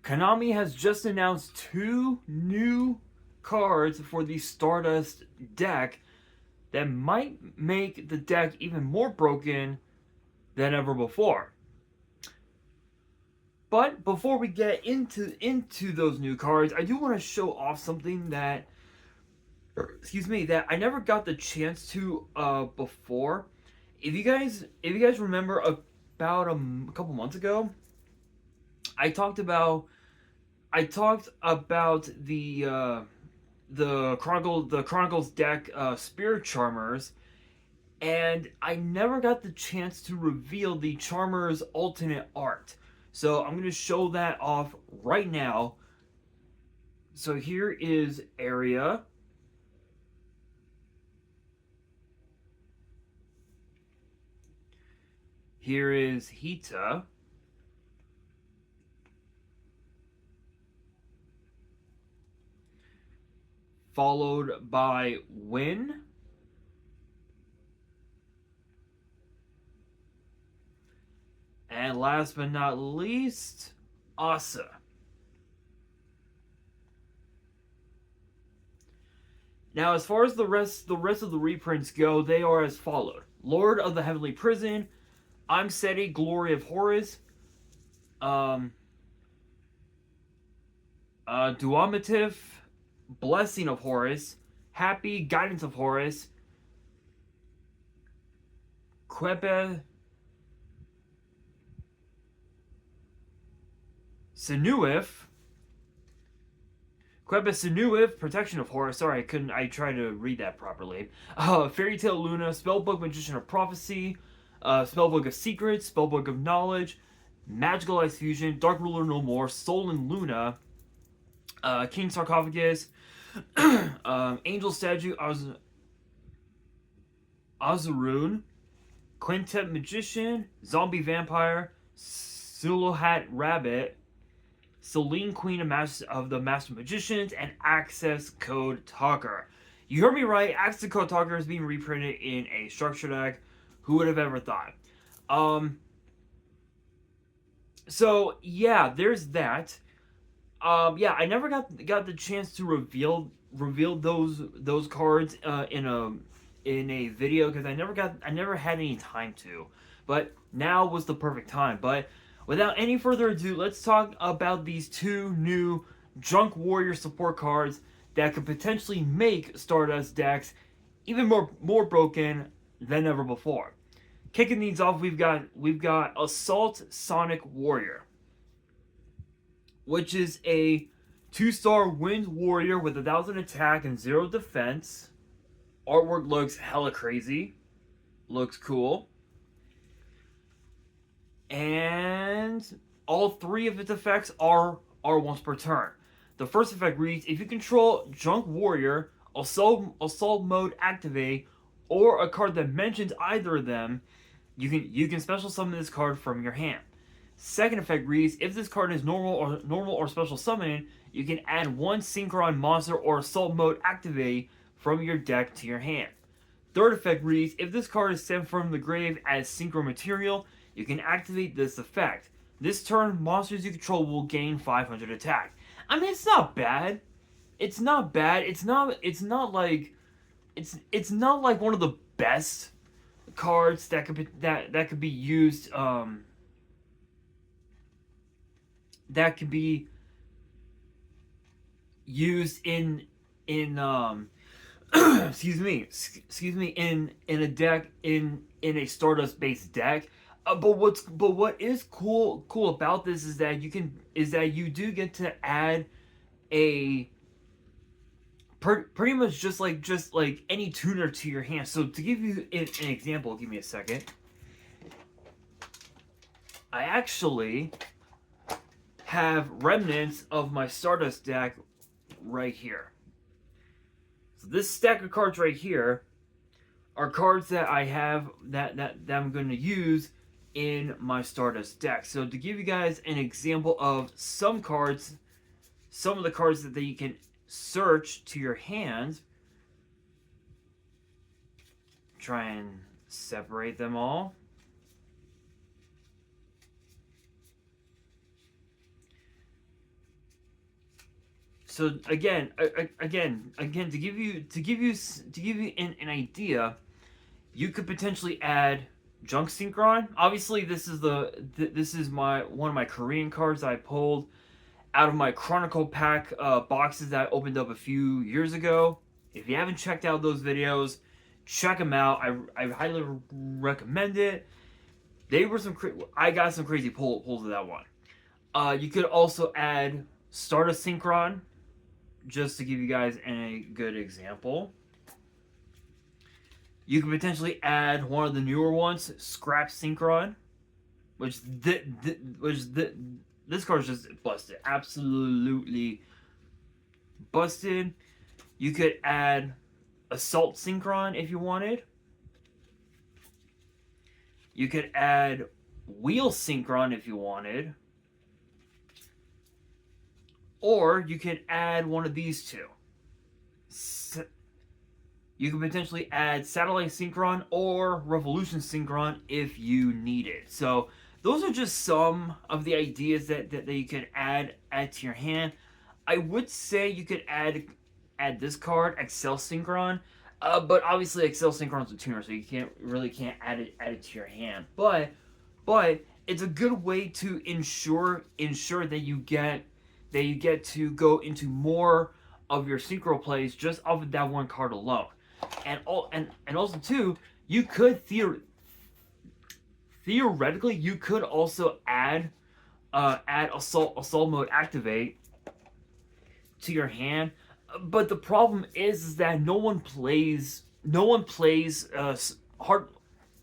Konami has just announced 2 new cards for the Stardust deck that might make the deck even more broken than ever before. But before we get into those new cards, I do want to show off something that that I never got the chance to before. If you guys remember about a couple months ago, I talked about the Chronicles deck, Spirit Charmers, and I never got the chance to reveal the Charmers alternate art. So I'm gonna show that off right now. So here is Area. Here is Hita. Followed by Win. And last but not least, Asa. Now, as far as the rest of the reprints go, they are as followed: Lord of the Heavenly Prison, I'm Seti, Glory of Horus, Duamatif, Blessing of Horus, Happy, Guidance of Horus, Quebe, Sinuif, Protection of Horus. Sorry, I tried to read that properly. Fairy Tale Luna, Spellbook, Magician of Prophecy, Spellbook of Secrets, Spellbook of Knowledge, Magical Ice Fusion, Dark Ruler No More, Soul and Luna, King Sarcophagus, Angel Statue, Azurun, Quintet Magician, Zombie Vampire, Suluhat Rabbit, Celine Queen of the Master Magicians, and Access Code Talker. You heard me right, Access Code Talker is being reprinted in a structure deck. Who would have ever thought? So yeah, there's that. Yeah, I never got the chance to reveal those cards in a video because I never had any time to. But now was the perfect time. But without any further ado, let's talk about these 2 new Junk Warrior support cards that could potentially make Stardust decks even more broken than ever before. Kicking these off, we've got Assault Sonic Warrior, which is a 2-star Wind Warrior with 1,000 attack and 0 defense. Artwork looks hella crazy. Looks cool. And all 3 of its effects are once per turn. The first effect reads: if you control Junk Warrior, Assault Mode activate, or a card that mentions either of them, you can special summon this card from your hand. Second effect reads: if this card is normal or special summon, you can add 1 Synchron monster or Assault Mode activate from your deck to your hand. Third effect reads: if this card is sent from the grave as Synchro material, you can activate this effect. This turn, monsters you control will gain 500 attack. I mean, it's not bad. It's not bad. It's not like one of the best cards that could be used that could be used in excuse me in a deck in a Stardust based deck. But what is cool about this is that you do get to add a pretty much just like any tuner to your hand. So to give you an example, give me a second. I actually have remnants of my Stardust deck right here. So this stack of cards right here are cards that I have that I'm going to use in my Stardust deck. So to give you guys an example of some of the cards that you can search to your hand, try and separate them all. So again, to give you an idea, you could potentially add Junk Synchron. Obviously, this is my one of my Korean cards that I pulled out of my Chronicle pack boxes that I opened up a few years ago. If you haven't checked out those videos, check them out. I highly recommend it. They were I got some crazy pulls of that one. You could also add Stardust Synchron, just to give you guys a good example. You could potentially add one of the newer ones, Scrap Synchron, which this card is just busted, absolutely busted. You could add Assault Synchron if you wanted. You could add Wheel Synchron if you wanted. Or you could add one of these two. You could potentially add Satellite Synchron or Revolution Synchron if you need it. So those are just some of the ideas that you could add to your hand. I would say you could add this card, Excel Synchron. But obviously Excel Synchron's a tuner, so you can't add it to your hand. But it's a good way to ensure that you get to go into more of your synchro plays just off of that one card alone. And also too, you could theoretically you could also add assault mode activate to your hand. But the problem is that no one plays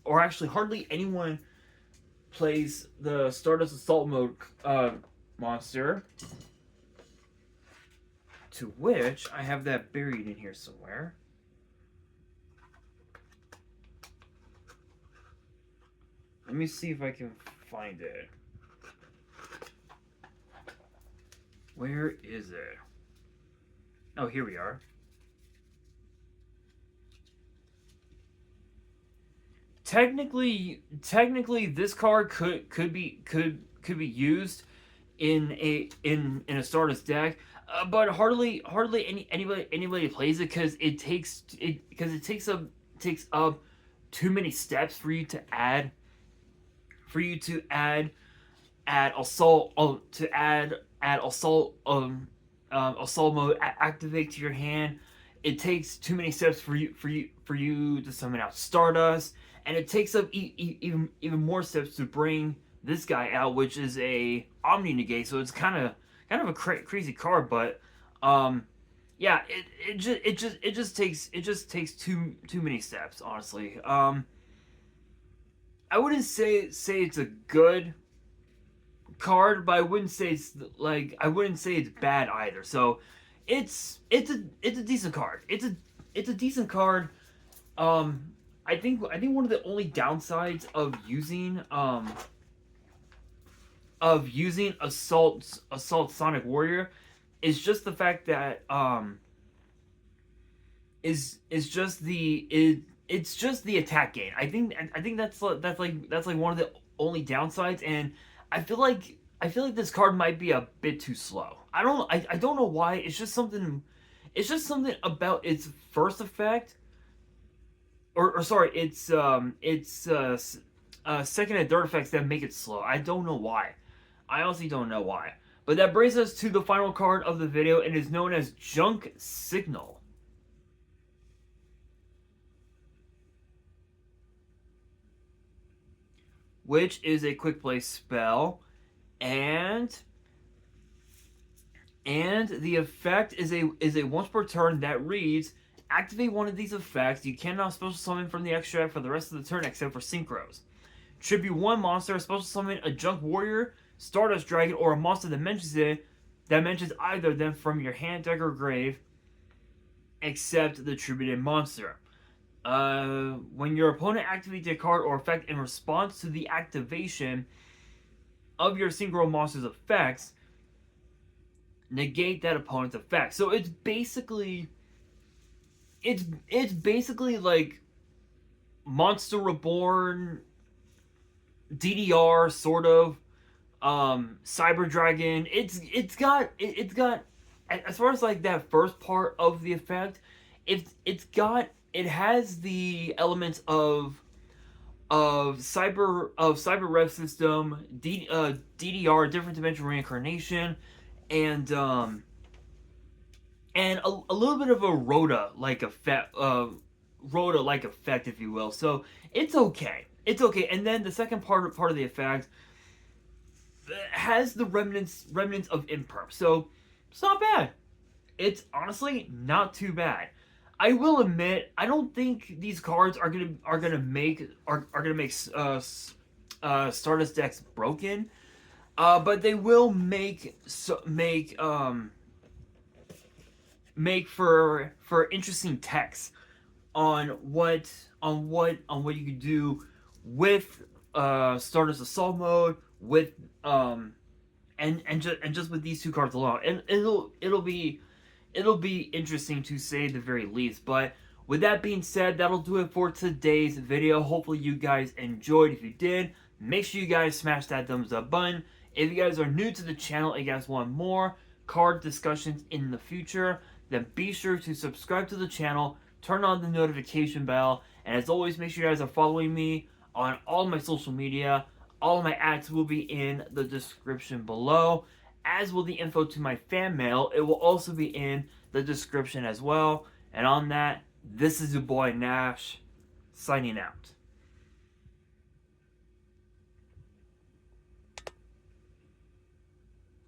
hardly anyone plays the Stardust Assault Mode monster, to which I have that buried in here somewhere. Let me see if I can find it. Where is it? Oh, here we are. Technically, this card could be used in a Stardust deck, but hardly anybody plays it because it takes up too many steps for you to add assault mode activate to your hand. It takes too many steps for you to summon out Stardust, and it takes up even more steps to bring this guy out, which is a Omni Negate. So it's kind of a crazy card, but yeah, it just takes too many steps, honestly. I wouldn't say it's a good card, but I wouldn't say it's bad either. So it's a decent card. It's a decent card. I think one of the only downsides of using Assault Sonic Warrior is just the fact that it's just the attack gain. I think that's like one of the only downsides, and I feel like this card might be a bit too slow. I don't know why. It's just something about its first effect, or sorry, its second and third effects that make it slow. I don't know why. I honestly don't know why. But that brings us to the final card of the video, and is known as Junk Signal. Which is a quick play spell, and the effect is a once per turn that reads: activate one of these effects. You cannot special summon from the extract for the rest of the turn except for synchros. Tribute one monster, special summon a Junk Warrior, Stardust Dragon, or a monster that mentions either of them from your hand, deck, or grave, except the tributed monster. When your opponent activates a card or effect in response to the activation of your synchro monster's effects, negate that opponent's effect. So it's basically like Monster Reborn, DDR sort of, Cyber Dragon. It's got as far as like that first part of the effect, it has the elements of cyber rev system, DDR, different dimensional reincarnation, and a little bit of a Rhoda like effect, if you will. So it's okay. It's okay. And then the second part of the effect has the remnants of imperm. So it's not bad. It's honestly not too bad. I will admit, I don't think these cards are gonna make Stardust decks broken. But they will make for interesting text on what you can do with Stardust Assault mode with and just with these two cards alone, and it'll be interesting to say the very least. But with that being said, that'll do it for today's video. Hopefully you guys enjoyed. If you did, make sure you guys smash that thumbs up button. If you guys are new to the channel and you guys want more card discussions in the future, then be sure to subscribe to the channel, turn on the notification bell, and as always, make sure you guys are following me on all my social media. All of my ads will be in the description below, as will the info to my fan mail. It will also be in the description as well. And on that, this is your boy Nash, signing out.